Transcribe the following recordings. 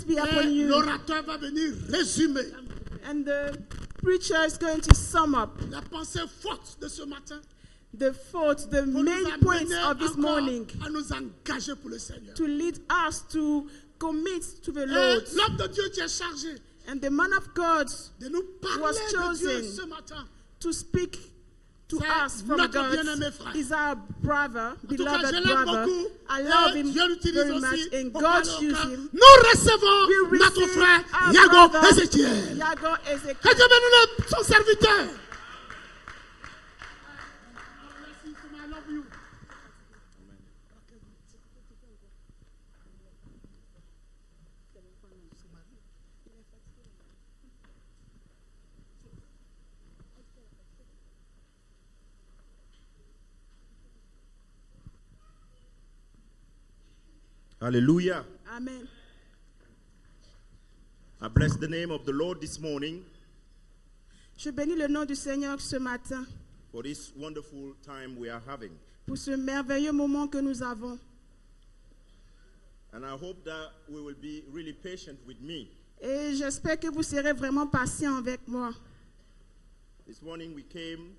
grace be upon you. L'orateur va venir résumer And the preacher is going to sum up la pensée forte de ce matin. the thoughts, the Pour main nous points amener of this encore morning à nous engager pour le Seigneur. to lead us to commit to the Et Lord. l'homme de Dieu qui est chargé And the man of God de nous parler was de Dieu chosen ce matin. to speak to C'est us from notre God bien-aimé frère. is our brother, En tout cas, je beloved l'aime brother. beaucoup. I love Et him Dieu l'utilise very much, aussi and pour God parler au uses cœur. him. Nous recevons We notre receive frère our Yago brother, Ézéchiel. Yago Que Ezekiel. Dieu bénisse son serviteur. Hallelujah. Amen. I bless the name of the Lord this morning Je bénis le nom du Seigneur ce matin for this wonderful time we are having. pour ce merveilleux moment que nous avons. And I hope that we will be really patient with me. Et j'espère que vous serez vraiment patient avec moi. This morning we came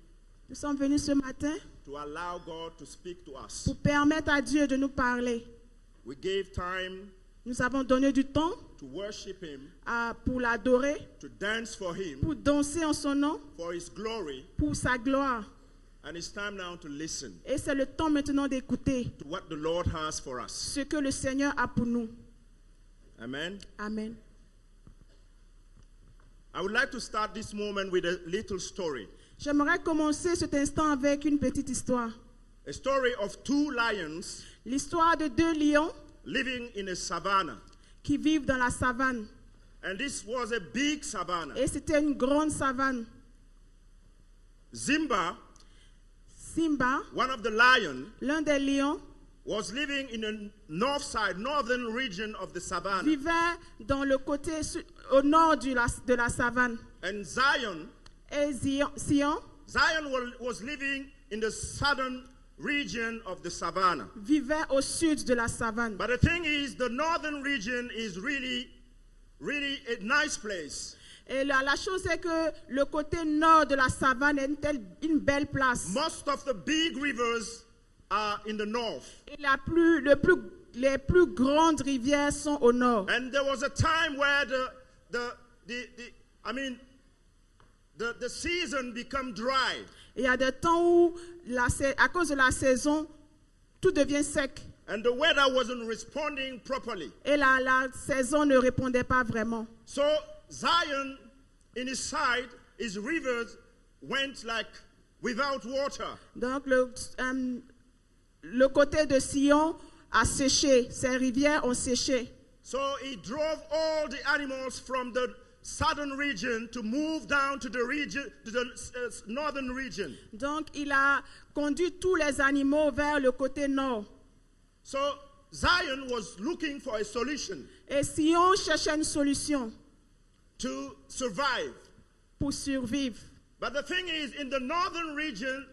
Nous sommes venus ce matin to allow God to speak to us. pour permettre à Dieu de nous parler. We gave time Nous avons donné du temps to worship Him, pour l'adorer, to dance for Him, pour danser en son nom, for His glory. pour sa gloire. And it's time now to listen Et c'est le temps maintenant d'écouter to what the Lord has for us. ce que le Seigneur a pour nous. Amen. Amen. I would like to start this moment with a little story. J'aimerais commencer cet instant avec une petite histoire. A story of two lions L'histoire de deux lions living in a savanna. qui vivent dans la savane. And this was a big savanna. Et c'était une grande savane. Simba, Simba, one of the lions, l'un des lions, was living in the northern region of the savannah. vivait dans le côté au nord de la savane. And Zion Et Sion was living in the southern region of the savannah. vivait au sud de la savane. But the thing is, the northern region is really a nice place. Et la chose est que le côté nord de la savane est une belle place. Most of the big rivers are in the north. Et les plus grandes rivières sont au nord. And there was a time where the season become dry. Il y a des temps où, à cause de la saison, tout devient sec. And the weather wasn't responding properly. Et la saison ne répondait pas vraiment. So Zion, in his side, his rivers went like without water. Donc le côté de Sion a séché, ses rivières ont séché. So he drove all the animals from the southern region to move down to the northern region. Donc il a conduit tous les animaux vers le côté nord. So Zion was looking for a solution Et Sion cherchait une solution to survive. pour survivre. But the thing is, in the northern region,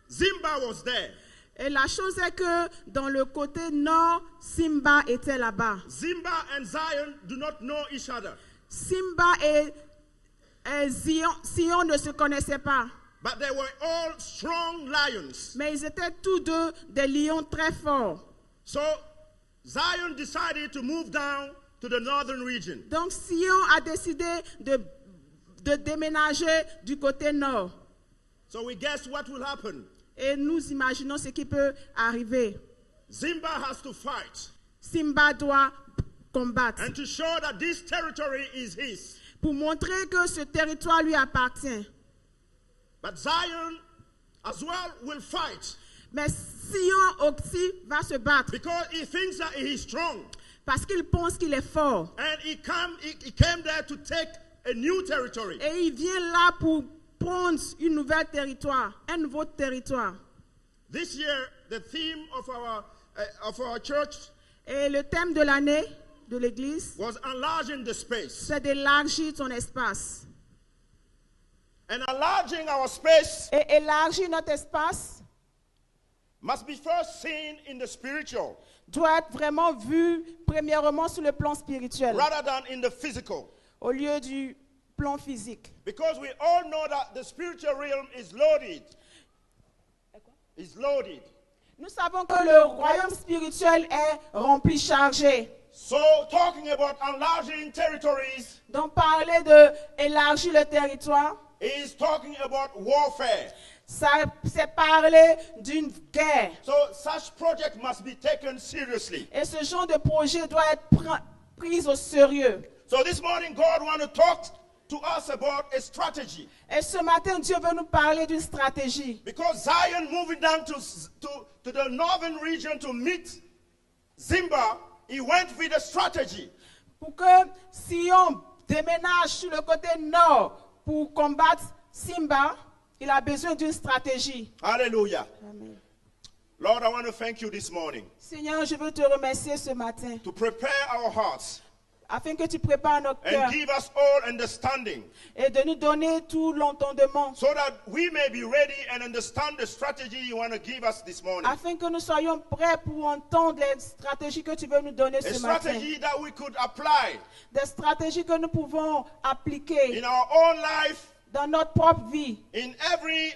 Simba was there. Et la chose est que dans le côté nord, Simba était là-bas. Simba and Zion do not know each other. Simba et Sion ne se connaissaient pas. But they were all strong lions. Mais ils étaient tous deux des lions très forts. So Zion decided to move down to the northern region. Donc Sion a décidé de déménager du côté nord. So we guess what will happen. Et nous imaginons ce qui peut arriver. Simba has to fight. Simba doit combattre And to show that this territory is his. pour montrer que ce territoire lui appartient. But Zion as well will fight. Mais Sion aussi va se battre Because he thinks that he is strong. parce qu'il pense qu'il est fort. And he came there to take a new territory. Et il vient là pour prendre une nouvelle territoire, un nouveau territoire. This year, the theme of our church Et le thème de l'année de l'église, was enlarging the space. c'est d'élargir ton espace. And enlarging our space Et élargir notre espace must be first seen in the spiritual doit être vraiment vu premièrement sur le plan spirituel rather than in the physical. au lieu du plan physique. Because we all know that the spiritual realm is loaded. Is loaded. Nous savons que le royaume spirituel est rempli, chargé. So talking about enlarging territories Donc parler de élargir le territoire, is talking about warfare. ça c'est parler d'une guerre. So such project must be taken seriously. Et ce genre de projet doit être pris au sérieux. So this morning God want to talk to us about a strategy. Et ce matin, Dieu veut nous parler d'une stratégie. Because Zion moving down to the northern region to meet Zimba, he went with a strategy. Pour que Sion déménage sur le côté nord pour combattre Simba, il a besoin d'une stratégie. Hallelujah. Amen. Lord, I want to thank you this morning Seigneur, je veux te remercier ce matin to prepare our hearts afin que tu prépares nos cœurs and give us all understanding et de nous donner tout l'entendement so that we may be ready and understand the strategy you want to give us this morning. afin que nous soyons prêts pour entendre les stratégies que tu veux nous donner A ce matin. strategy that we could apply Des stratégies que nous pouvons appliquer in our own life, dans notre propre vie, in every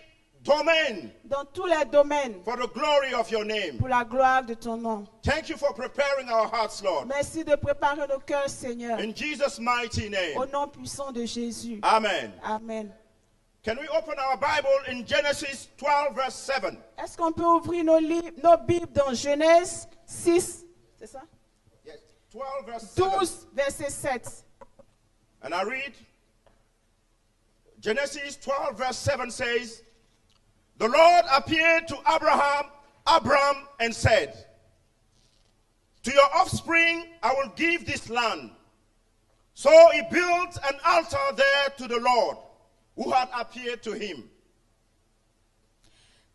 domain, dans tous les domaines, for the glory of your name. pour la gloire de ton nom. Thank you for preparing our hearts, Lord. Merci de préparer nos cœurs, Seigneur, In Jesus' mighty au name. nom puissant de Jésus. Amen. Amen. Can we open our Bible in Genesis 12, verse 7? Est-ce qu'on peut ouvrir nos Bibles dans Genèse 6, c'est ça? Yes. 12, verse 7. 12, verset 7. And I read, Genesis 12, verse 7 says, the Lord appeared to Abram, and said, to your offspring I will give this land. So he built an altar there to the Lord, who had appeared to him.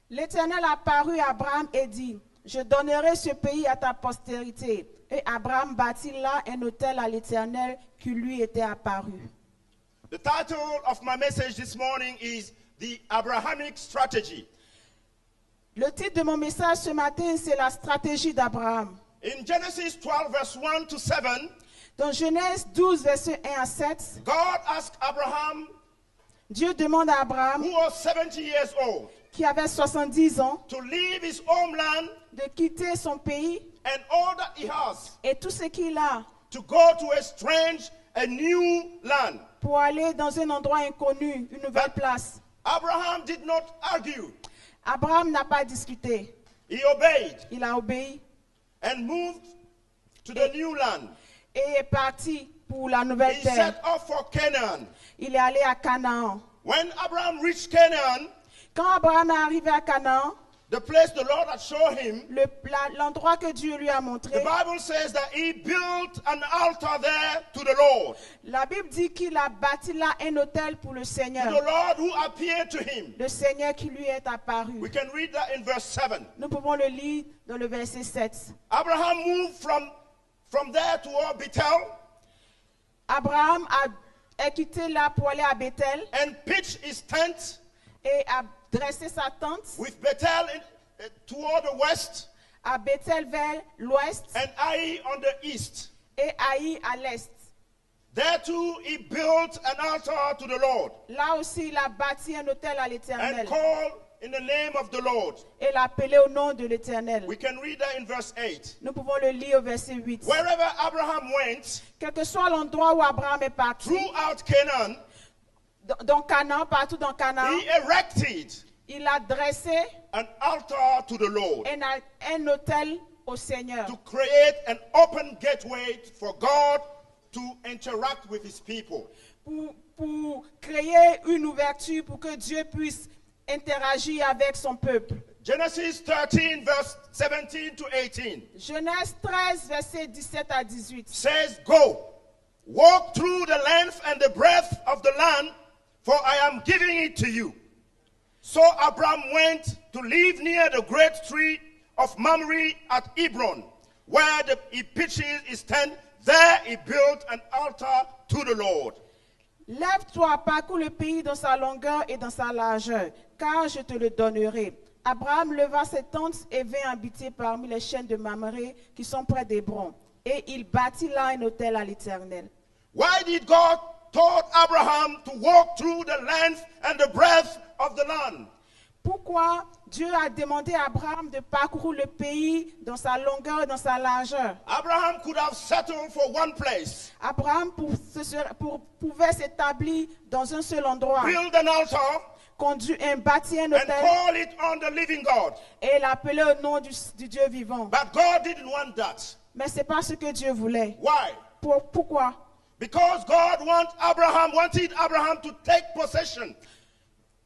L'Éternel apparut à Abraham et dit, je donnerai ce pays à ta postérité. Et Abraham bâtit là un autel à l'Éternel qui lui était apparu. The title of my message this morning is The Abrahamic Strategy. Le titre de mon message ce matin, c'est la stratégie d'Abraham. In Genesis 12, verse 1 to 7, Dans Genèse 12, verset 1 à 7, God asked Abraham, Dieu demande à Abraham, who was 70 years old, qui avait 70 ans, to leave his homeland de quitter son pays and all that he has, et tout ce qu'il a to go to a new land. pour aller dans un endroit inconnu, une nouvelle place. Abraham did not argue. Abraham n'a pas discuté. He obeyed Il a obéi and moved to the new land. et est parti pour la nouvelle He terre. set off for Canaan. Il est allé à Canaan. When Abraham reached Canaan, Quand Abraham est arrivé à Canaan, the place the Lord had shown him, l'endroit que Dieu lui a the montré, Bible says that he built an altar there to the Lord. la Bible dit qu'il a bâti là un autel pour le To the Seigneur. Lord who appeared to him. Le Seigneur qui lui est apparu. We can read that in verse 7. Nous pouvons le lire dans le verset 7. Abraham moved from there toward Bethel Abraham a quitté là pour aller à Bethel and pitched his tent et a dressé sa tente with Bethel toward the west à Bethel vers l'ouest and Ai on the east. et Haï à l'est. There too he built an altar to the Lord Là aussi, il a bâti un autel à and l'Éternel called in the name of the Lord. et l'a appelé au nom de l'Éternel. We can read that in verse 8. Nous pouvons le lire au verset 8. Wherever Abraham went, Quel que soit l'endroit où Abraham est parti, throughout Canaan, dans Canaan, partout dans Canaan, he erected il a dressé an altar to the Lord un autel au Seigneur to create an open gateway for God to interact with his people. pour créer une ouverture pour que Dieu puisse interagir avec son peuple. Genesis 13, verse 17 to 18 Genèse 13, verset 17 à 18. says, go, walk through the length and the breadth of the land, for I am giving it to you. So Abram went to live near the great tree of Mamre at Hebron, where he pitched his tent. There he built an altar to the Lord. Lève-toi, parcours le pays dans sa longueur et dans sa largeur, car je te le donnerai. Abraham leva ses tentes et vint habiter parmi les chaînes de Mamré qui sont près d'Hébron. Et il bâtit là un autel à l'Éternel. Why did God told Abraham to walk through the length and the breadth of the land? Pourquoi Dieu a demandé à Abraham de parcourir le pays dans sa longueur et dans sa largeur? Abraham could have settled for one place, Abraham pouvait s'établir dans un seul endroit, build an altar, bâtir un and autel call it on the living God. et l'appelait au nom du Dieu vivant. But God didn't want that. Mais ce n'est pas ce que Dieu voulait. Why? Pourquoi? Because God wanted Abraham to take possession.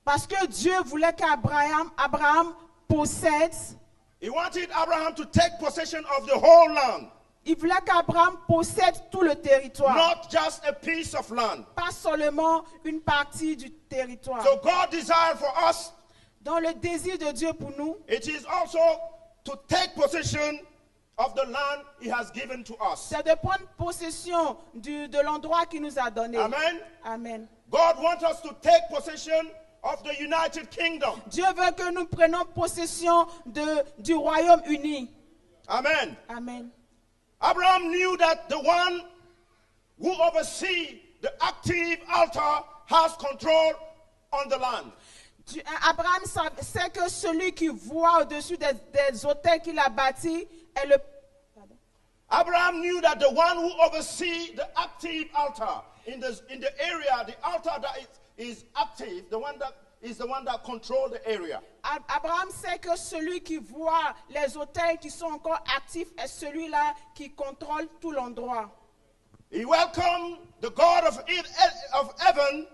Parce que Dieu voulait qu'Abraham possède. He wanted Abraham to take possession of the whole land, Il voulait qu'Abraham possède tout le territoire. not just a piece of land. Pas seulement une partie du territoire. So God desired for us, Dans le désir de Dieu pour nous, it is also to take possession of the land he has given to us. c'est de prendre possession de l'endroit qu'il nous a donné. Amen. Amen. God wants us to take possession of the United Kingdom. Dieu veut que nous prenions possession du royaume uni. Amen. Amen. Abraham knew that the one who oversees the active altar has control on the land. Abraham sait que celui qui voit au-dessus des autels qu'il a bâtis est le... Abraham knew that the one who oversees the active altar in the area, the altar that is active, the one that controls the area. Abraham sait que celui qui voit les autels qui sont encore actifs est celui-là qui contrôle tout l'endroit. He welcomed the God of heaven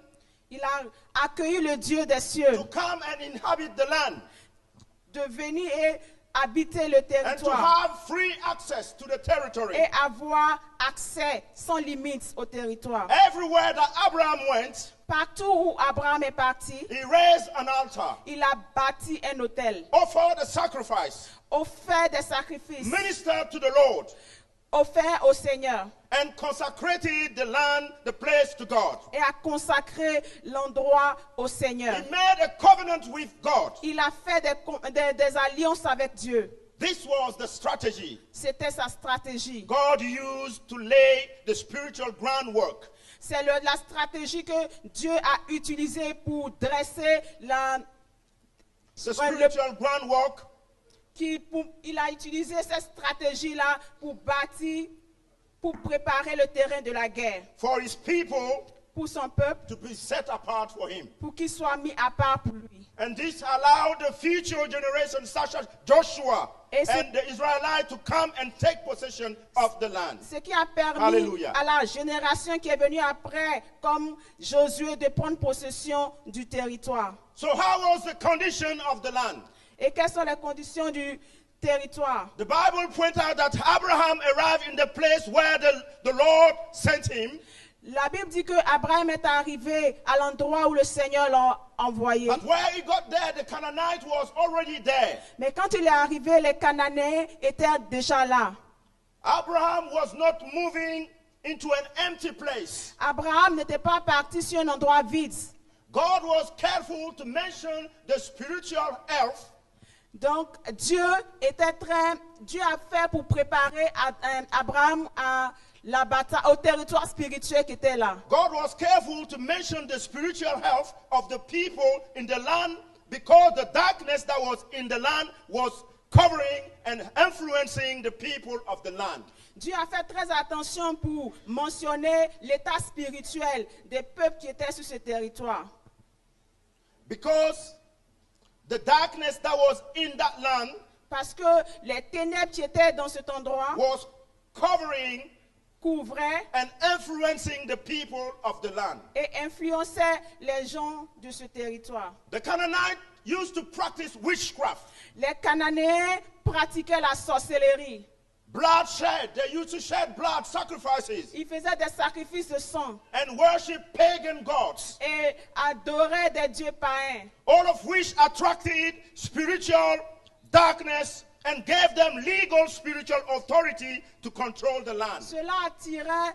Il a accueilli le Dieu des cieux to come and inhabit the land de venir et habiter le and to territoire have free access to the territory. et avoir accès sans limite au territoire. Everywhere that Abraham went, Partout où Abraham est parti, he raised an altar, il a bâti un autel, offered a sacrifice, offert des sacrifices, ministered to the Lord, offert au Seigneur and consecrated the land, the place to God. et a consacré l'endroit au Seigneur. He made a covenant with God. Il a fait des alliances avec Dieu. This was the strategy C'était sa stratégie. God used to lay the spiritual groundwork. C'est la stratégie que Dieu a utilisée pour dresser The spiritual groundwork il a utilisé cette stratégie-là pour bâtir, pour préparer le terrain de la guerre. for his people Pour son peuple, to be set apart for him. pour qu'il soit mis à part pour lui. And this allowed the future generations such as Joshua Et c'est- and the Israelites to come and take possession of the land. Ce qui a permis Alléluia. à la génération qui est venue après, comme Josué, de prendre possession du territoire. So how was the condition of the land? Et quelles sont les conditions du territoire? The Bible points out that Abraham arrived in the place where the Lord sent him. La Bible dit que Abraham est arrivé à l'endroit où le Seigneur l'a envoyé. But where he got there, the Canaanite was already there. Mais quand il est arrivé, les Cananéens étaient déjà là. Abraham was not moving into an empty place. Abraham n'était pas parti sur un endroit vide. God was careful to mention the spiritual health Donc Dieu a fait pour préparer Abraham à la bataille, au territoire spirituel qui était là. God was careful to mention the spiritual health of the people in the land because the darkness that was in the land was covering and influencing the people of the land. Dieu a fait très attention pour mentionner l'état spirituel des peuples qui étaient sur ce territoire. Because the darkness that was in that land Parce que les ténèbres qui étaient dans cet endroit was covering couvraient and influencing the people of the land. et influençaient les gens de ce territoire. The Canaanites used to practice witchcraft, Les Cananéens pratiquaient la sorcellerie. bloodshed. They used to shed blood sacrifices Ils faisaient des sacrifices de sang and worship pagan gods, et adoraient des dieux païens. all of which attracted spiritual darkness and gave them legal spiritual authority to control the land. Cela attirait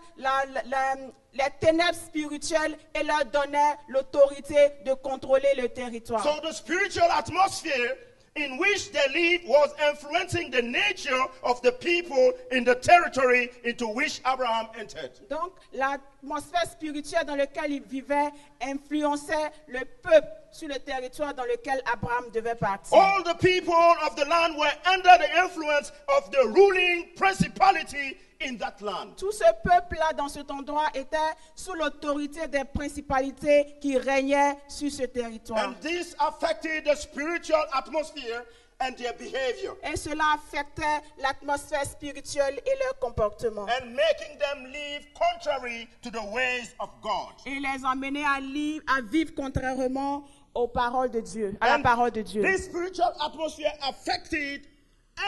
les ténèbres spirituelles et leur donnait l'autorité de contrôler le territoire. So the spiritual atmosphere in which they lived was influencing the nature of the people in the territory into which Abraham entered. Donc, l'atmosphère spirituelle dans laquelle ils vivaient influençait le peuple sur le territoire dans lequel Abraham devait partir. All the people of the land were under the influence of the ruling principality in that land. Tout ce peuple-là, dans cet endroit, était sous l'autorité des principalités qui régnaient sur ce territoire. And this affected the spiritual atmosphere and their behavior, Et cela affectait l'atmosphère spirituelle et leur comportement. and making them live contrary to the ways of God. Et les emmenait à vivre contrairement aux paroles de Dieu, à la parole de Dieu. This spiritual atmosphere affected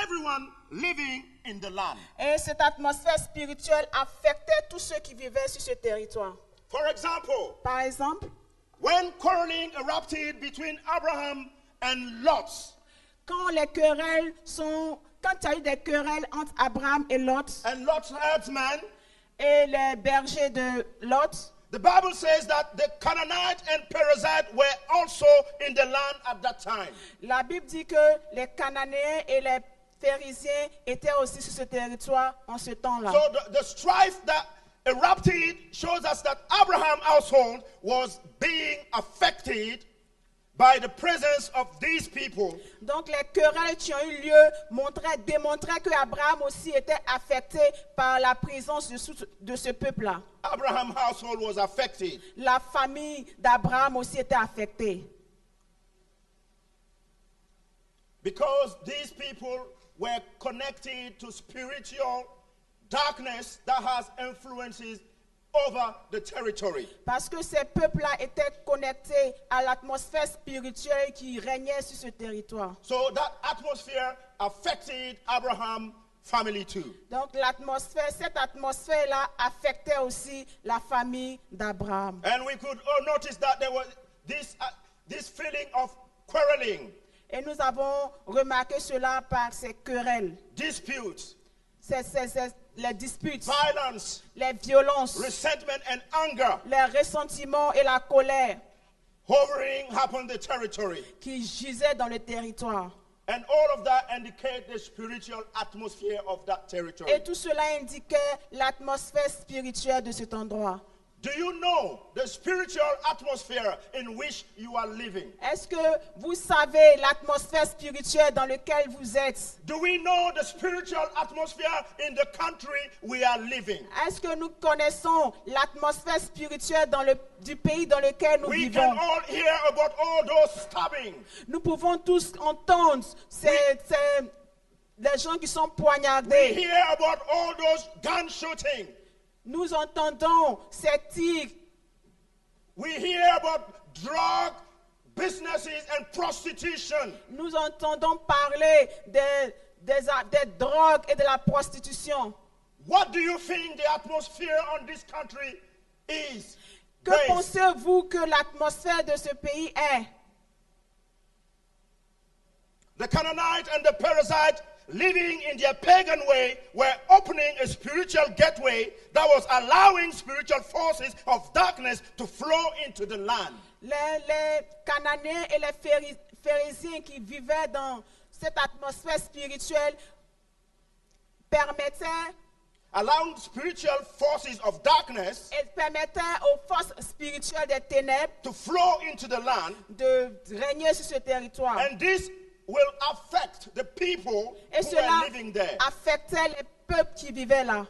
everyone living in the land. Et cette atmosphère spirituelle affectait tous ceux qui vivaient sur ce territoire. For example, Par exemple, when quarreling erupted between Abraham and Lot, quand il y a eu des querelles entre Abraham et Lot and Lot's herdsmen, et les bergers de Lot, the Bible says that the Canaanite and Perizzite were also in the land at that time. la Bible dit que les Cananéens et les Phérésiens étaient aussi sur ce territoire en ce temps-là. So the strife that erupted shows us that Abraham's household was being affected by the presence of these people. Donc les querelles qui ont eu lieu démontraient que Abraham aussi était affecté par la présence de ce peuple-là. Abraham's household was affected. La famille d'Abraham aussi était affectée. Because these people were connected to spiritual darkness that has influences over the territory. Parce que ces peuples-là étaient connectés à l'atmosphère spirituelle qui régnait sur ce territoire. So that atmosphere affected Abraham's family too. Donc cette atmosphère-là affectait aussi la famille d'Abraham. And we could notice that there was this feeling of quarreling, Et nous avons remarqué cela par ces querelles, disputes, les disputes, violence, les violences, resentment and anger les ressentiments et la colère hovering upon the territory. qui gisaient dans le territoire. And all of that indicate the spiritual atmosphere of that territory. Et tout cela indiquait l'atmosphère spirituelle de cet endroit. Do you know the spiritual atmosphere in which you are living? Est-ce que vous savez l'atmosphère spirituelle dans laquelle vous êtes? Do we know the spiritual atmosphere in the country we are living? Est-ce que nous connaissons l'atmosphère spirituelle du pays dans lequel nous We vivons? can all hear about all those stabbings. Nous pouvons tous entendre les gens qui sont We poignardés. hear about all those gun shooting. Nous entendons ces tirs. We hear about drug businesses and prostitution. Nous entendons parler des drogues et de la prostitution. What do you think the atmosphere on this country is? Que based? pensez-vous que l'atmosphère de ce pays est? The Canaanite and the Perizzite, living in their pagan way, were opening a spiritual gateway that was allowing spiritual forces of darkness to flow into the land. Les Cananéens et les Phérésiens qui vivaient dans cette atmosphère spirituelle permettaient Allowing spiritual forces of darkness aux forces spirituelles des ténèbres to flow into the land, de régner sur ce territoire. and this will affect the people Et who are cela living there. affectait les peuples qui vivaient là.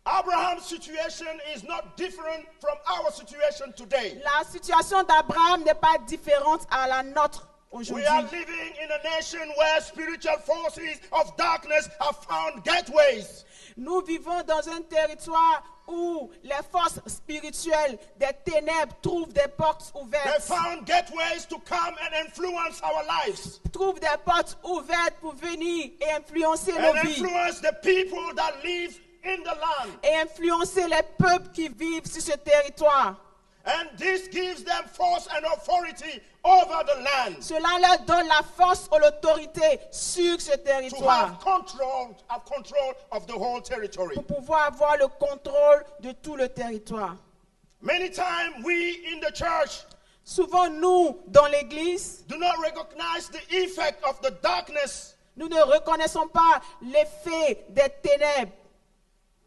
Abraham's situation is not different from our situation today. La situation d'Abraham n'est pas différente à la nôtre We aujourd'hui. are living in a nation where spiritual forces of darkness have found gateways. Nous vivons dans un territoire où les forces spirituelles des ténèbres trouvent des portes They ouvertes. found gateways to come and influence our lives Trouvent des portes ouvertes pour venir et influencer nos and vies. influence the people that live in the land. Et influencer les peuples qui vivent sur ce territoire. And this gives them force and authority over the land Cela leur donne la force ou l'autorité sur ce to territoire. have control of the whole territory. Pour pouvoir avoir le contrôle de tout le territoire. Many times we in the church Souvent, nous, dans l'Église, do not recognize the effect of the darkness nous ne reconnaissons pas l'effet des ténèbres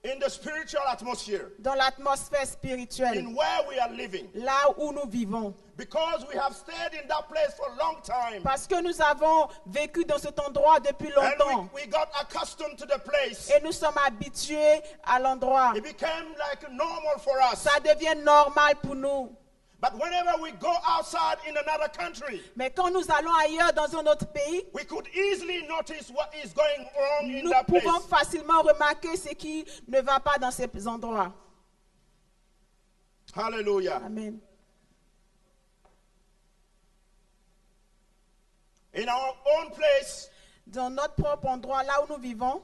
in the spiritual atmosphere, dans l'atmosphère spirituelle, in where we are living, là où nous vivons. because we have stayed in that place for a long time. Parce que nous avons vécu dans cet endroit depuis longtemps. And we got accustomed to the place. Et nous sommes habitués à l'endroit. It became like normal for us. Ça devient normal pour nous. But whenever we go outside in another country, Mais quand nous allons ailleurs dans un autre pays, we could easily notice what is going wrong in nous that place. pouvons facilement remarquer ce qui ne va pas dans ces endroits. Hallelujah. Amen. In our own place, Dans notre propre endroit, là où nous vivons,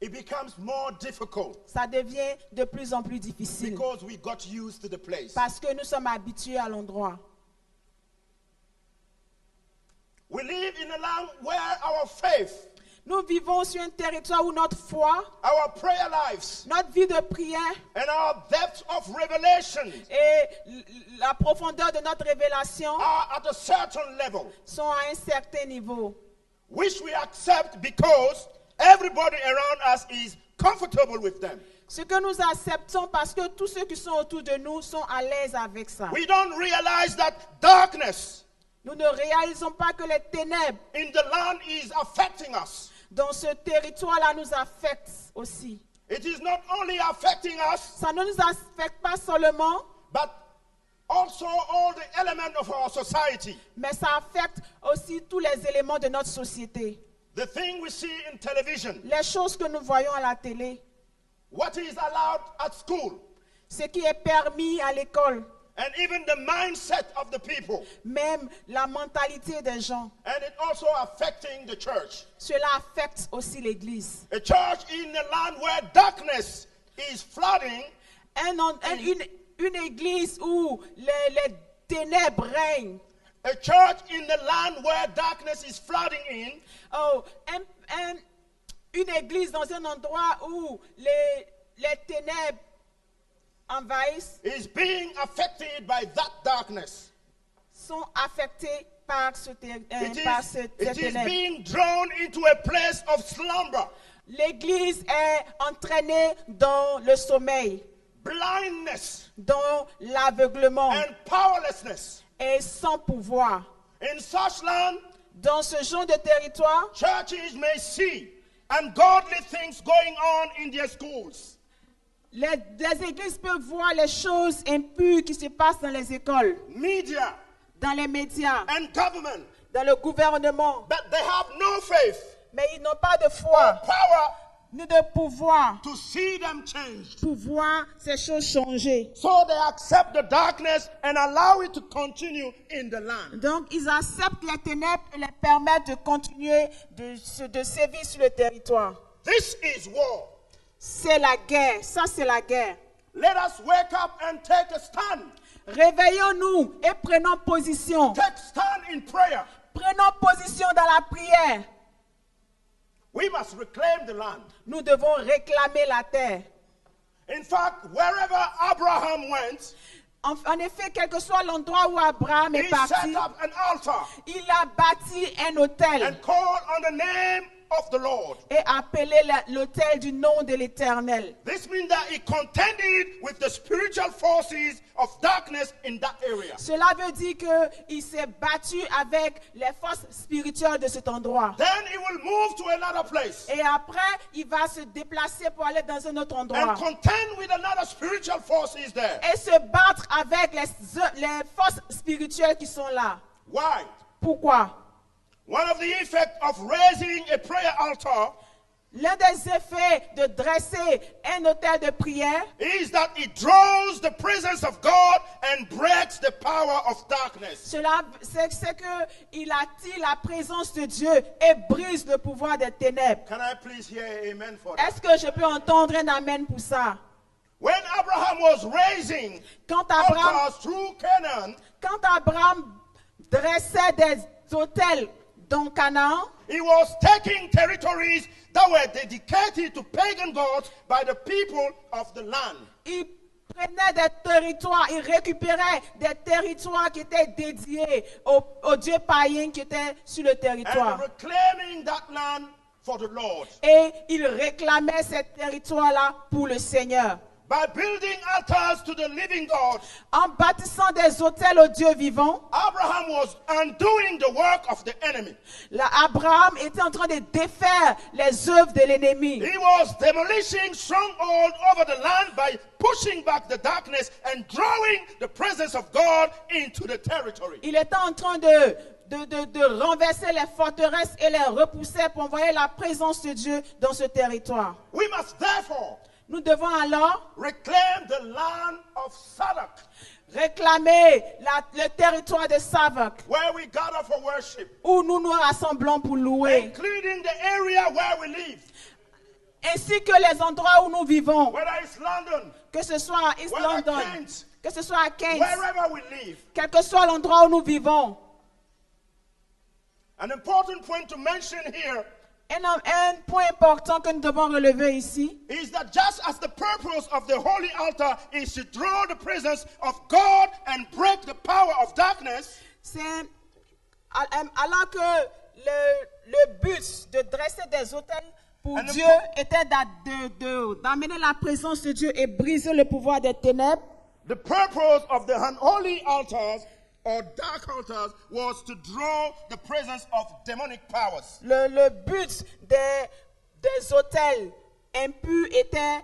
it becomes more difficult ça devient de plus en plus difficile. because we got used to the place. Parce que nous sommes habitués à l'endroit. We live in a land where our faith, Nous vivons sur un territoire où notre foi, our prayer lives, notre vie de prière and our depth of revelation et la profondeur de notre révélation are at a certain level, sont à un certain niveau. which we accept because everybody around us is comfortable with them. Ce que nous acceptons parce que tous ceux qui sont autour de nous sont à l'aise avec ça. We don't realize that darkness Nous ne réalisons pas que les ténèbres in the land is affecting us. dans ce territoire-là nous affectent aussi. It is not only affecting us, Ça ne nous affecte pas seulement, but also all the elements of our society. mais ça affecte aussi tous les éléments de notre société. The thing we see in television, Les choses que nous voyons à la télé, what is allowed at school, ce qui est permis à l'école, and even the mindset of the people, même la mentalité des gens, and it also affecting the church. cela affecte aussi l'Église. A church in a land where darkness is flooding Une église où les ténèbres règnent. a church in the land where darkness is flooding in, Une église dans un endroit où les ténèbres envahissent, is being affected by that darkness. sont affectés par ces It is ténèbres. being drawn into a place of slumber, L'église est entraînée dans le sommeil, blindness, dans l'aveuglement and powerlessness. et sans pouvoir. In such land, Dans ce genre de territoire, churches may see ungodly things going on in their schools. les églises peuvent voir les choses impures qui se passent dans les écoles, Media dans les médias, and government, dans le gouvernement. but they have no faith Mais ils n'ont pas de or foi, power ni de pouvoir to see them changed. pour voir ces choses changer. So they accept the darkness and allow it to continue in the land. Donc, ils acceptent les ténèbres et les permettent de continuer de sévir sur le territoire. This is war. C'est la guerre. Ça, c'est la guerre. Let us wake up and take a stand. Réveillons-nous et prenons position. Take stand in prayer. Prenons position dans la prière. We must reclaim the land. Nous devons réclamer la terre. In fact, wherever Abraham went, En effet, quel que soit l'endroit où Abraham est he parti, set up an altar il a bâti un autel and called on the name of the Lord. et appelé l'autel du nom de l'Éternel. This means that he contended with the spiritual forces of darkness in that area. Cela veut dire qu'il s'est battu avec les forces spirituelles de cet endroit. Then he will move to another place Et après, il va se déplacer pour aller dans un autre endroit. and contend with another spiritual forces there. Et se battre avec les forces spirituelles qui sont là. Why? Pourquoi? One of the effects of raising a prayer altar L'un des effets de dresser un autel de prière, is that it draws the presence of God and breaks the power of darkness. c'est qu'il attire la présence de Dieu et brise le pouvoir des ténèbres. Can I please hear amen for that? Est-ce que je peux entendre un amen pour ça? When Abraham was raising Quand Abraham, altars through Canaan, dressait des autels dans Canaan, he was taking territories that were dedicated to pagan gods by the people of the land. il prenaient des territoires, ils récupéraient des territoires qui étaient dédiés aux dieux païens qui étaient sur le and territoire. reclaiming that land for the Lord. Et ils réclamaient ces territoires-là pour le Seigneur. By building altars to the living God, En bâtissant des autels au Dieu vivant, Abraham was undoing the work of the enemy. Abraham était en train de défaire les œuvres de l'ennemi. He was demolishing strongholds over the land by pushing back the darkness and drawing the presence of God into the territory. Il était en train de renverser les forteresses et les repousser pour envoyer la présence de Dieu dans ce territoire. We must therefore Nous devons alors reclaim the land of Sadok, réclamer le territoire de Savak, where we gather for worship, où nous nous rassemblons pour louer, including the area where we live, ainsi que les endroits où nous vivons, whether it's London, que ce soit à East whether London, Kent, que ce soit à Kent, wherever we live. quel que soit l'endroit où nous vivons. An important point to mention here Un point important que nous devons relever ici, is that just as the purpose of the holy altar is to draw the presence of God and break the power of darkness, c'est alors que le but de dresser des autels pour And the Dieu était d'amener la présence de Dieu et briser le pouvoir des ténèbres. the purpose of the unholy altars or dark altars was to draw the presence of demonic powers. Le but des autels impurs était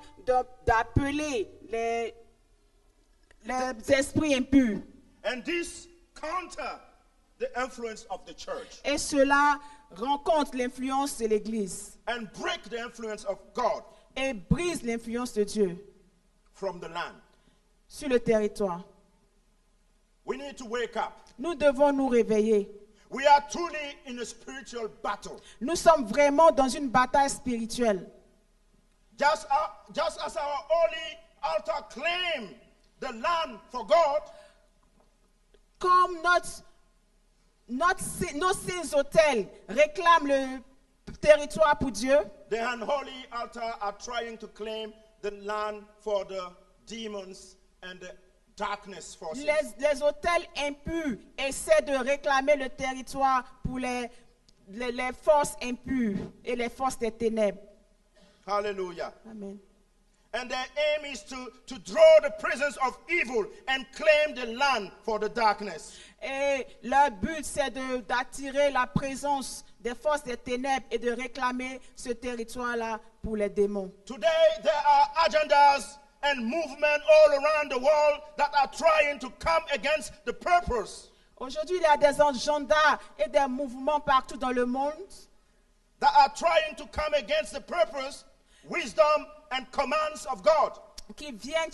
d'appeler les esprits impurs. And this counter the influence of the church Et cela rencontre l'influence de l'Église and break the influence of God et brise l'influence de Dieu from the land. sur le territoire. We need to wake up. Nous devons nous réveiller. We are truly in a spiritual battle. Nous sommes vraiment dans une bataille spirituelle. Just as our holy altar claimed the land for God, Comme nos saints autels réclament le territoire pour Dieu, the unholy altar are trying to claim the land for the demons and the darkness forces. les autels impurs essaient de réclamer le territoire pour les forces impures et les forces des ténèbres. Hallelujah. Amen. And their aim is to draw the presence of evil and claim the land for the darkness. Et leur but, c'est d'attirer la présence des forces des ténèbres et de réclamer ce territoire-là pour les démons. Today, there are agendas and movements all around the world that are trying to come against the purpose Aujourd'hui, il y a des agendas et des mouvements partout dans le monde that are trying to come against the purpose, wisdom, and commands of God. qui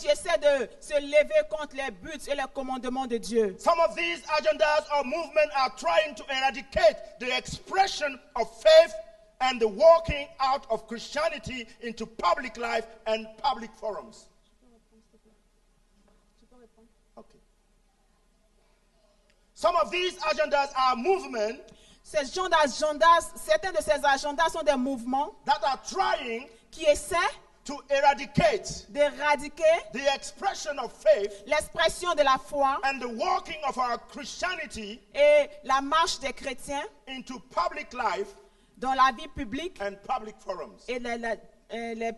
essaient de se lever contre les buts et les commandements de Dieu. Some of these agendas or movements are trying to eradicate the expression of faith and the walking out of Christianity into public life and public forums. Okay. Some of these agendas are movements Certains de ces agendas sont des mouvements that are trying qui essaient to eradicate d'éradiquer the expression of faith l'expression de la foi and the walking of our Christianity et la marche des chrétiens into public life dans la vie publique and public forums. et les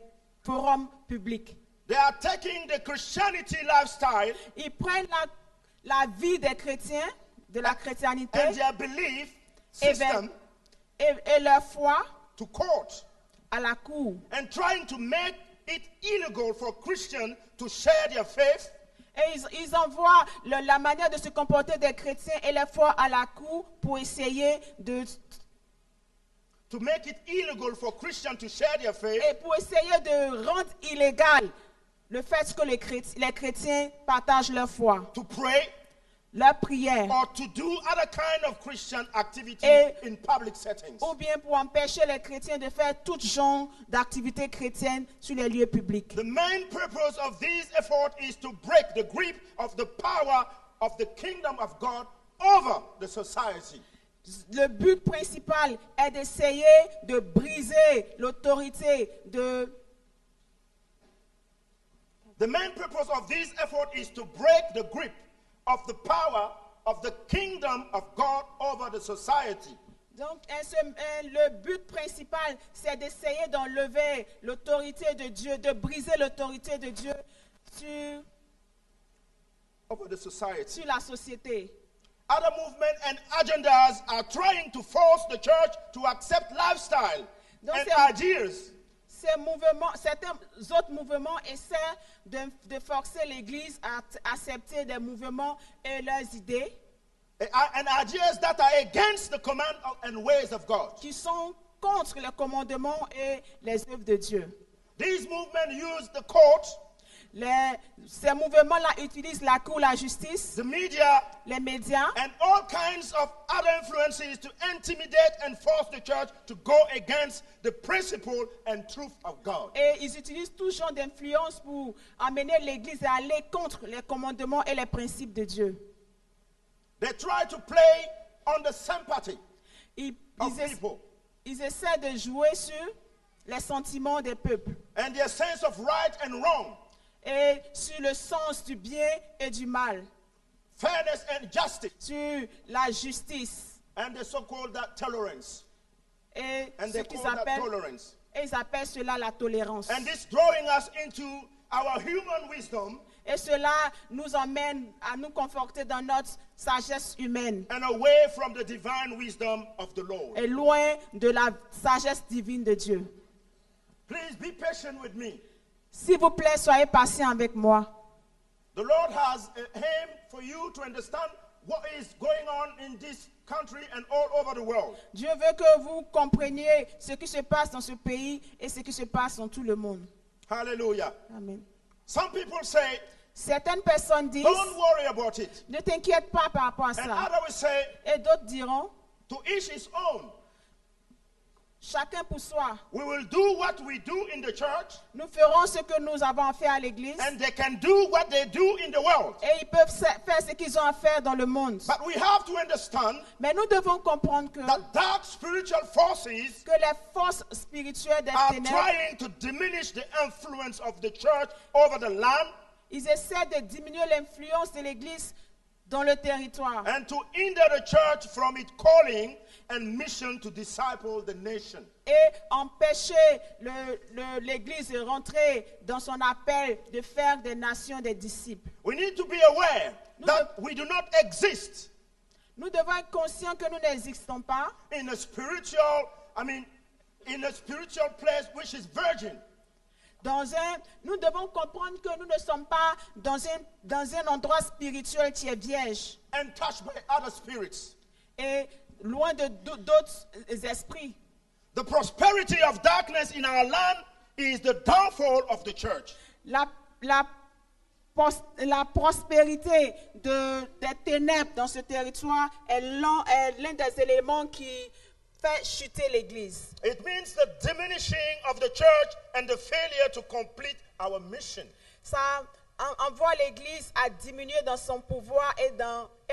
forums publics. They are taking the Christianity lifestyle Ils prennent la vie des chrétiens, de la chrétienté and their belief et system leur foi to court à la cour. and trying to make it illegal for Christians to share their faith Et ils envoient la manière de se comporter des chrétiens et leur foi à la cour pour essayer to make it illegal for Christians to share their faith de rendre illégal le fait que les chrétiens partagent leur foi, to pray leur prière, or to do other kind of Christian activity Et- in public settings. ou bien pour empêcher les chrétiens de faire tout genre d'activités chrétiennes sur les lieux publics. The main purpose of this effort is to break the grip of the power of the kingdom of God over the society. Le but principal est d'essayer de briser l'autorité The main purpose of this effort is to break the grip of the power of the kingdom of God over the society. Donc, le but principal, c'est d'essayer d'enlever l'autorité de Dieu, de briser l'autorité de Dieu Over the society. sur la société. Other movements and agendas are trying to force the church to accept lifestyle Donc, and c'est- ideas Certains autres mouvements essaient de forcer l'Église à accepter des mouvements et leurs idées and ideas that are against the command and ways of God. qui sont contre les commandements et les œuvres de Dieu. These movements use the court, Ces mouvements-là utilisent la cour, la justice, the media, les médias and all kinds of other influences to intimidate and force the church to go against the principle and truth of God. et ils utilisent tout genre d'influence pour amener l'Église à aller contre les commandements et les principes de Dieu. They try to play on the sympathy Ils, of ils essa- people ils essaient de jouer sur les sentiments des peuples and their sense of right and wrong, et sur le sens du bien et du mal, fairness and justice, sur la justice and the so-called that tolerance. et And ce they qu'ils call that appellent, tolerance. et ils appellent cela la tolérance. And this drawing us into our human wisdom Et cela nous emmène à nous conforter dans notre sagesse humaine and away from the divine wisdom of the Lord. et loin de la sagesse divine de Dieu. Please be patient with me. S'il vous plaît, soyez patient avec moi. The Lord has a aim for you to understand what is going on in this country and all over the world. Dieu veut que vous compreniez ce qui se passe dans ce pays et ce qui se passe dans tout le monde. Hallelujah. Amen. Some people say, Certaines personnes disent, don't worry about it. ne t'inquiète pas par rapport à And ça. others will say, Et d'autres diront, to each his own. chacun pour soi. We will do what we do in the church, Nous ferons ce que nous avons à faire à l'église and they can do what they do in the world. et ils peuvent faire ce qu'ils ont à faire dans le monde. But we have to understand Mais nous devons comprendre que that dark spiritual forces les forces spirituelles des are ténèbres, trying to diminish the influence of the church over the land ils essaient de diminuer l'influence de l'église dans le territoire and to hinder the church from its calling and mission to disciple the nation. et empêcher l'église de rentrer dans son appel de faire des nations des disciples. We need to be aware that we do not exist Nous devons être conscients que nous n'existons pas in a spiritual place which is virgin. Nous devons comprendre que nous ne sommes pas dans un endroit spirituel qui est vierge And touched by other spirits. et loin d'autres esprits. The prosperity of darkness in our land is the downfall of the church. La prospérité des ténèbres dans ce territoire est l'un des éléments qui fait chuter l'Église. It means the diminishing of the church and the failure to complete our mission. Ça envoie l'Église à diminuer dans son pouvoir et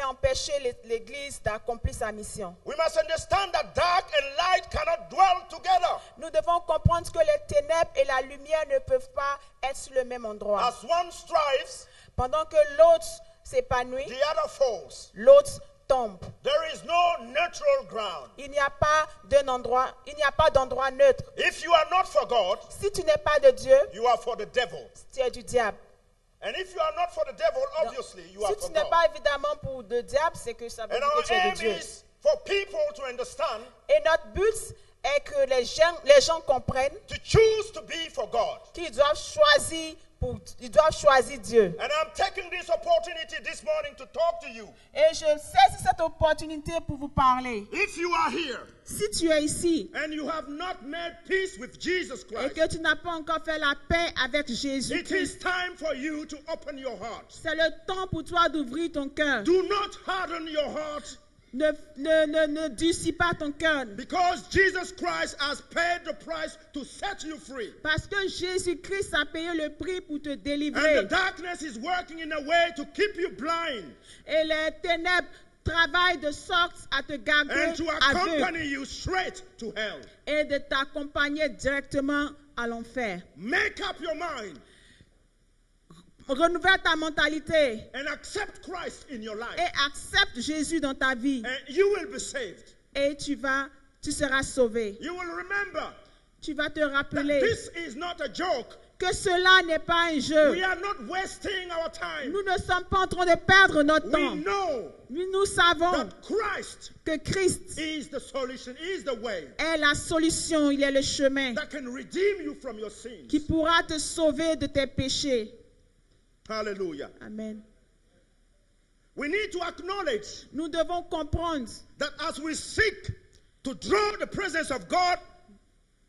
empêcher l'Église d'accomplir sa mission. We must understand that dark and light cannot dwell together. Nous devons comprendre que les ténèbres et la lumière ne peuvent pas être sur le même endroit. As one strives, Pendant que l'autre s'épanouit, the other falls. l'autre tombe. There is no neutral ground. Il n'y a pas d'endroit neutre. If you are not for God, Si tu n'es pas de Dieu, you are for the devil. tu es du diable. And if you are not for the devil, obviously you are Si for tu n'es God. pas évidemment pour le diable, c'est que ça veut And dire our que tu es aim de Dieu. is for people to understand, Et notre but est que les gens comprennent to choose to be for God. qu'ils doivent choisir Dieu. And I'm taking this opportunity this morning to talk to you. Et je saisis cette opportunité pour vous parler. If you are here Si tu es ici and you have not made peace with Jesus et Christ, que tu n'as pas encore fait la paix avec it Jésus-Christ, is time for you to open your heart. c'est le temps pour toi d'ouvrir ton cœur. Do not harden your heart, Ne durcis pas ton cœur. because Jesus Christ has paid the price to set you free. Parce que Jésus-Christ a payé le prix pour te And the délivrer. darkness is working in a way to keep you blind Et les ténèbres travaillent de sorte à te garder and to aveugle accompany you straight to hell. et de t'accompagner directement à l'enfer. Make up your mind. Renouvelle ta mentalité and accept Christ in your life. et accepte Jésus dans ta vie. And you will be saved. Et tu seras sauvé. You will remember Tu vas te that rappeler this is not a joke. que cela n'est pas un jeu. We are not wasting our time. Nous ne sommes pas en train de perdre notre We temps. know Nous savons that Christ que Christ is the solution, is the way est la solution, il est le chemin that can redeem you from your sins. qui pourra te sauver de tes péchés. Hallelujah. Amen. We need to acknowledge Nous devons comprendre that as we seek to draw the presence of God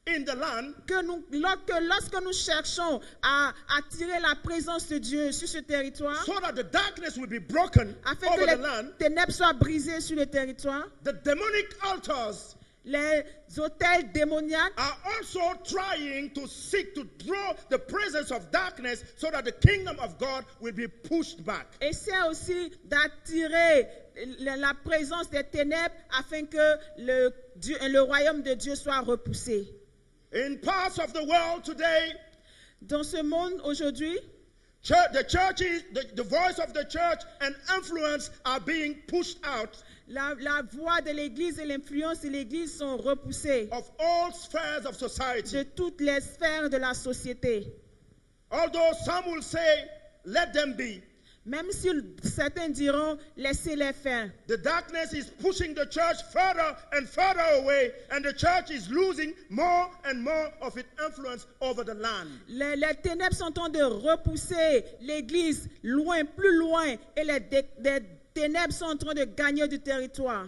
in the land, que lorsque nous cherchons à attirer la présence de Dieu sur ce territoire, so that the darkness will be broken afin over que the les land, ténèbres soient brisées sur le territoire, the demonic altars les hôtels démoniaques are also trying to seek to draw the presence of darkness so that the kingdom of God will be pushed back. essaient aussi d'attirer la présence des ténèbres afin que le royaume de Dieu soit repoussé. In parts of the world today, Dans ce monde aujourd'hui, the churches, the voice of the church and influence are being pushed out la voix de l'Église et l'influence de l'Église sont repoussées of all spheres of society. de toutes les sphères de la société. Although some will say, let them be. Même si certains diront, laissez-les faire. The darkness is pushing the church further and further away, and the church is losing more and more of its influence over the land. Les ténèbres sont en train de repousser l'Église loin, plus loin, et les ténèbres sont en train de gagner du territoire.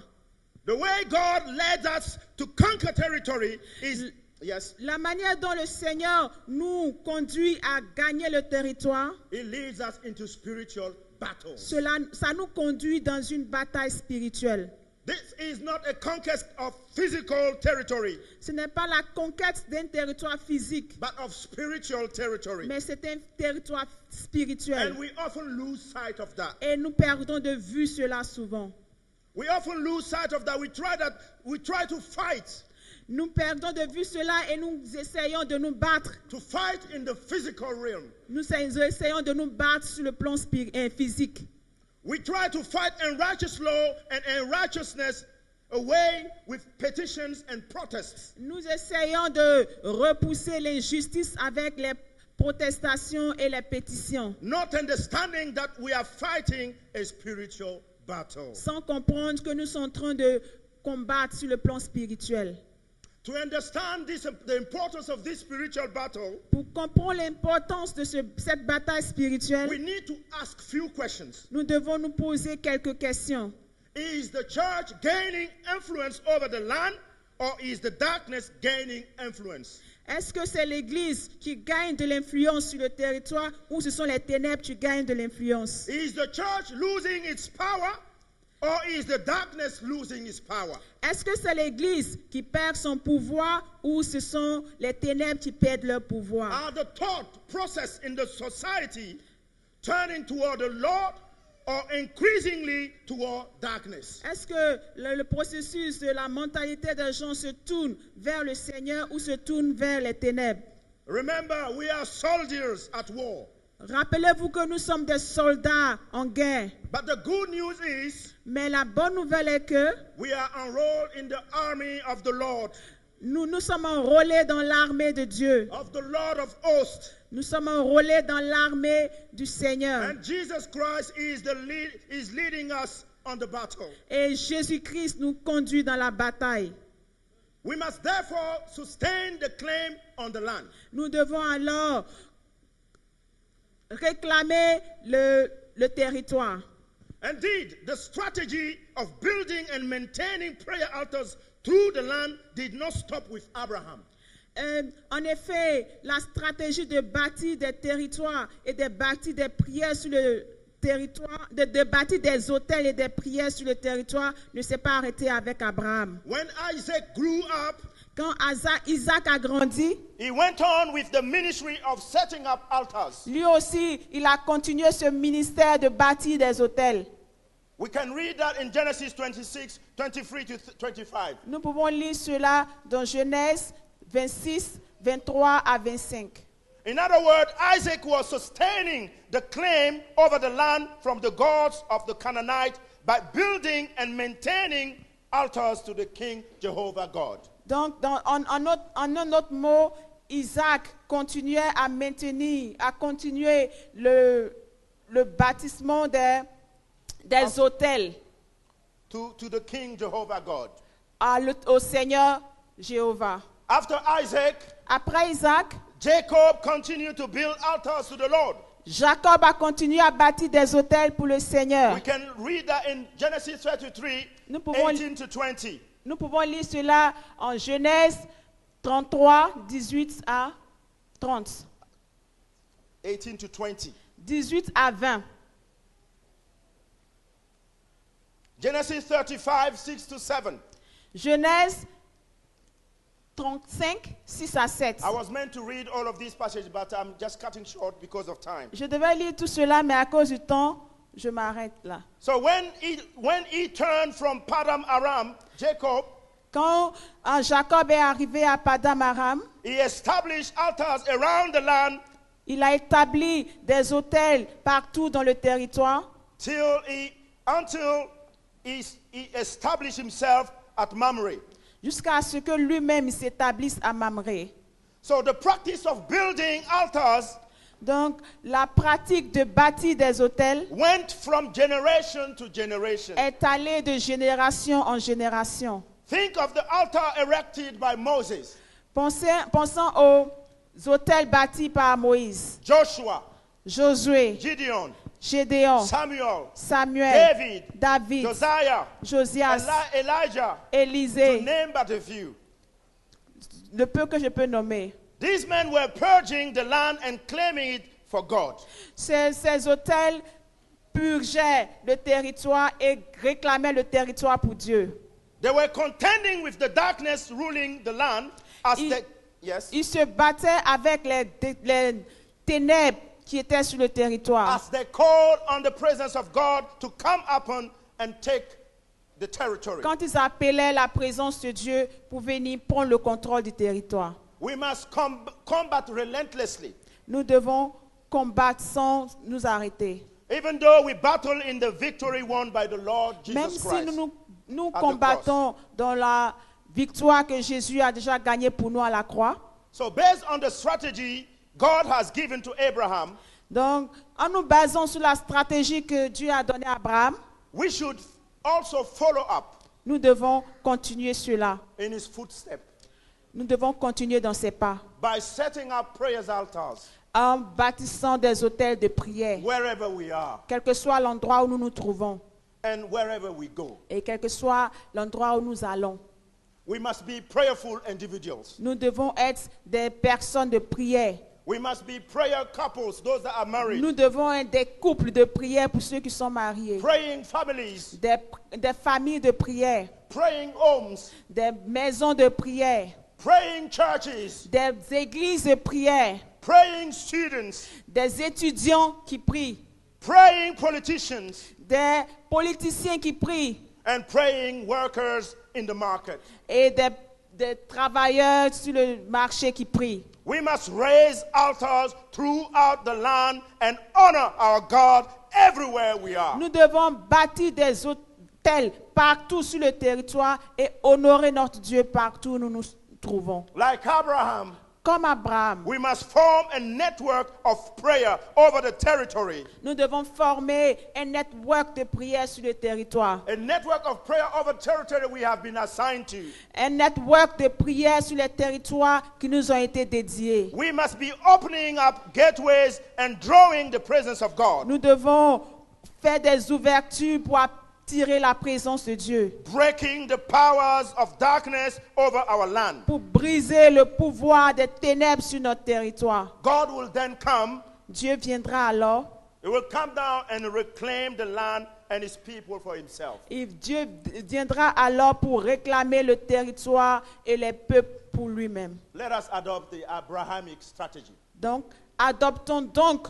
The way God led us to conquer territory is, yes, La manière dont le Seigneur nous conduit à gagner le territoire, it leads us into spiritual battles. ça nous conduit dans une bataille spirituelle. This is not a conquest of physical territory, Ce n'est pas la conquête d'un territoire physique, but of spiritual territory. mais c'est un territoire spirituel. And we often lose sight of that. Et nous perdons de vue cela souvent. We often lose sight of that. We try to fight. Nous perdons de vue cela et nous essayons de nous battre. To fight in the physical realm. Nous essayons de nous battre sur le plan physique. We try to fight unrighteous law and unrighteousness away with petitions and protests. Nous essayons de repousser l'injustice avec les protestations et les pétitions, Not understanding that we are fighting a spiritual battle. sans comprendre que nous sommes en train de combattre sur le plan spirituel. To understand the importance of this spiritual battle, Pour comprendre l'importance de cette bataille we spirituelle, need to ask few questions. nous devons nous poser quelques questions. Is the church gaining influence over the land, or is the darkness gaining influence? Est-ce que c'est l'Église qui gagne de l'influence sur le territoire ou ce sont les ténèbres qui gagnent de l'influence? Is the church losing its power, or is the darkness losing its power? Est-ce que c'est l'Église qui perd son pouvoir ou ce sont les ténèbres qui perdent leur pouvoir? Are the thought process in the society turning toward the Lord or increasingly toward darkness? Est-ce que le processus de la mentalité des gens se tourne vers le Seigneur ou se tourne vers les ténèbres? Remember, we are soldiers at war. Rappelez-vous que nous sommes des soldats en guerre. But the good news is Mais la bonne nouvelle est que we are enrolled in the army of the Lord, nous sommes enrôlés dans l'armée de Dieu. of the Lord of hosts. Nous sommes enrôlés dans l'armée du Seigneur. And Jesus Christ is leading us on the battle. Et Jésus-Christ nous conduit dans la bataille. We must therefore sustain the claim on the land. Nous devons alors réclamer le territoire. Indeed, the strategy of building and maintaining prayer altars through the land did not stop with Abraham. En effet, la stratégie de bâtir des territoires et de bâtir des prières sur le territoire, de bâtir des hôtels et des prières sur le territoire ne s'est pas arrêtée avec Abraham. When Isaac grew up, Quand Isaac a grandi, he went on with the ministry of setting up altars. lui aussi, il a continué ce ministère de bâtir des hôtels. We can read that in Genesis 26, 23 to 25. Nous pouvons lire cela dans Genèse 26, 23 à 25. In other words, Isaac was sustaining the claim over the land from the gods of the Canaanites by building and maintaining altars to the King Jehovah God. Donc, en un autre mot, Isaac continuait à continuer le bâtissement des autels To the King Jehovah God. au Seigneur Jéhovah. After Isaac, Après Isaac, Jacob continued to build altars to the Lord. Jacob a continué à bâtir des autels pour le Seigneur. We can read that in Genesis 33, Nous pouvons- 18 to 20. Nous pouvons lire cela en Genèse 33, 18 à 30. 18 to 20. 18 à 20. Genesis 35, 6 to 7. Genèse 35, 6 à 7. I was meant to read all of these passages, but I'm just cutting short because of time. Je devais lire tout cela, mais à cause du temps, je m'arrête là. So when he turned from Padam Aram, Jacob, Quand Jacob est arrivé à Padam Aram, he established altars around the land il a établi des autels partout dans le territoire until he established himself at Mamre. jusqu'à ce que lui-même s'établisse à Mamré. So the practice of building altars Donc, la pratique de bâtir des autels went from generation to generation. est allée de génération en génération. Think of the altar erected by Moses, Pensons aux autels bâtis par Moïse, Joshua, Josué, Gideon, Gédéon, Samuel, Samuel, David, Josiah, Josias, Elijah, to Élisée, name but a few. le peu que je peux nommer. These men were purging the land and claiming it for God. Ces autels purgeaient le territoire et réclamaient le territoire pour Dieu. They were contending with the darkness ruling the land as Ils se battaient avec les ténèbres qui étaient sur le territoire. as they called on the presence of God to come upon and take the territory. Quand ils appelaient la présence de Dieu pour venir prendre le contrôle du territoire. We must combat relentlessly. Nous devons combattre sans nous arrêter. Even though we battle in the victory won by the Lord Même Jesus si Christ. nous the combattons dans la victoire que Jésus a déjà gagnée pour nous à la croix. So based on the strategy God has given to Abraham, Donc, en nous basant sur la stratégie que Dieu a donnée à Abraham, we should also follow up nous devons continuer cela. in his footsteps Nous devons continuer dans ses pas. by setting up prayers altars En bâtissant des autels de prière, wherever we are quel que soit l'endroit où nous nous trouvons and wherever we go. et quel que soit l'endroit où nous allons. We must be prayerful individuals. Nous devons être des personnes de prière. We must be prayer couples, those that are married. Nous devons être des couples de prière pour ceux qui sont mariés. Praying families, Des familles de prière, praying homes, des maisons de prière, praying churches, des églises de prière, praying students, des étudiants qui prient, praying politicians, des politiciens qui prient and praying workers in the market. et des travailleurs sur le marché qui prient. We must raise altars throughout the land and honor our God everywhere we are. Nous devons bâtir des autels partout sur le territoire et honorer notre Dieu partout où nous nous trouvons. Like Abraham, Comme Abraham, we must form a network of prayer over the territory. nous devons former un network de prière sur le territoire. A network of prayer over territory we have been assigned to. Un network de prière sur les territoires qui nous ont été dédiés. We must be opening up gateways and drawing the presence of God. Nous devons faire des ouvertures pour attirer la présence de Dieu, Breaking the powers of darkness over our land. pour briser le pouvoir des ténèbres sur notre territoire. God will then come. Dieu viendra alors. He will come down and reclaim the land and his people for himself. Et Dieu viendra alors pour réclamer le territoire et les peuples pour lui-même. Let us adopt the Abrahamic strategy. Donc, adoptons donc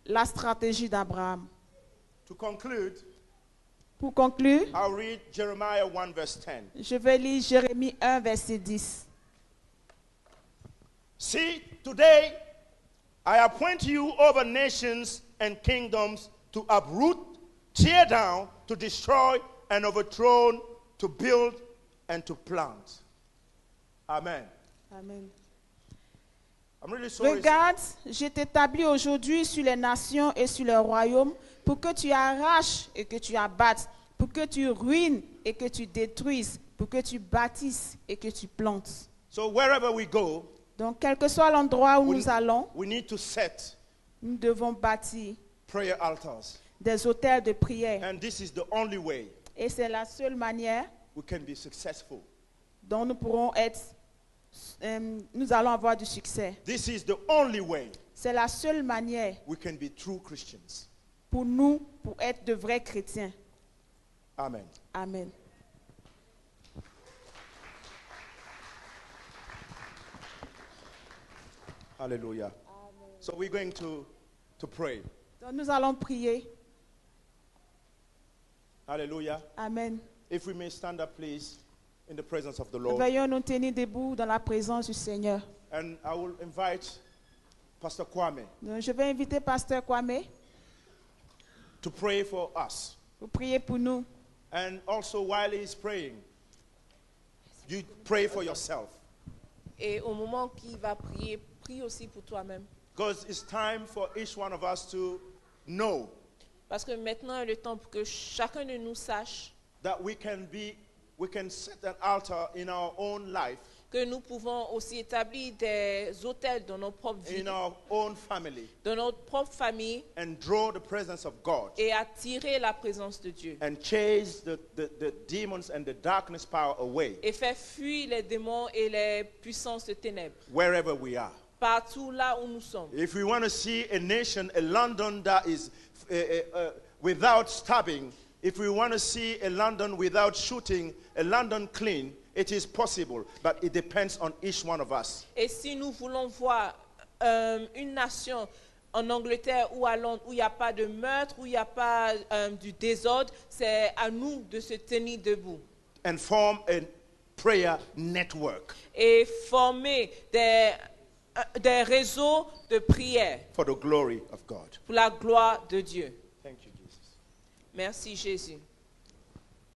la stratégie d'Abraham. To conclude, Pour conclure, I'll read Jeremiah 1 verse 10. je vais lire Jérémie 1, verset 10. See, today I appoint you over nations and kingdoms to uproot, tear down, to destroy, and overthrow, to build, and to plant. Amen. Amen. I'm really sorry. Regarde, je t'établis aujourd'hui sur les nations et sur le royaume pour que tu arraches et que tu abattes, pour que tu ruines et que tu détruises, pour que tu bâtisses et que tu plantes. So wherever we go, Donc, quel que soit l'endroit où we, nous allons, we need to set nous devons bâtir prayer altars. des autels de prière. And this is the only way Et c'est la seule manière we can be successful. dont nous pourrons être, nous allons avoir du succès. This is the only way C'est la seule manière we can be true Christians. pour nous, pour être de vrais chrétiens. Amen. Amen. Hallelujah. So we're going to pray. Donc nous allons prier. Hallelujah. Amen. If we may stand up, please, in the presence of the Lord. Veuillons nous tenir debout dans la présence du Seigneur. And I will invite Pastor Kwame Donc, je vais inviter Pasteur Kwame to pray for us. pour prier pour nous. And also, while he's praying, you pray for yourself. Et au moment qu'il va prier, prie aussi pour toi-même. Because it's time for each one of us to know Parce que maintenant est le temps pour que chacun de nous sache that we can set an altar in our own life, que nous pouvons aussi établir des autels dans nos propres vies, in our own family, dans notre propre famille, and draw the presence of God et attirer la présence de Dieu. and chase the demons and the darkness power away Et faire fuir les démons et les puissances de ténèbres, wherever we are. partout là où nous sommes. If we want to see a nation, a London that is without stabbing, if we want to see a London without shooting, a London clean, it is possible, but it depends on each one of us. Et si nous voulons voir une nation en Angleterre ou à Londres où il n'y a pas de meurtre, où il n'y a pas du désordre, c'est à nous de se tenir debout. And form a prayer network Et former des réseaux de prière for the glory of God. pour la gloire de Dieu. Thank you, Jesus. Merci Jésus.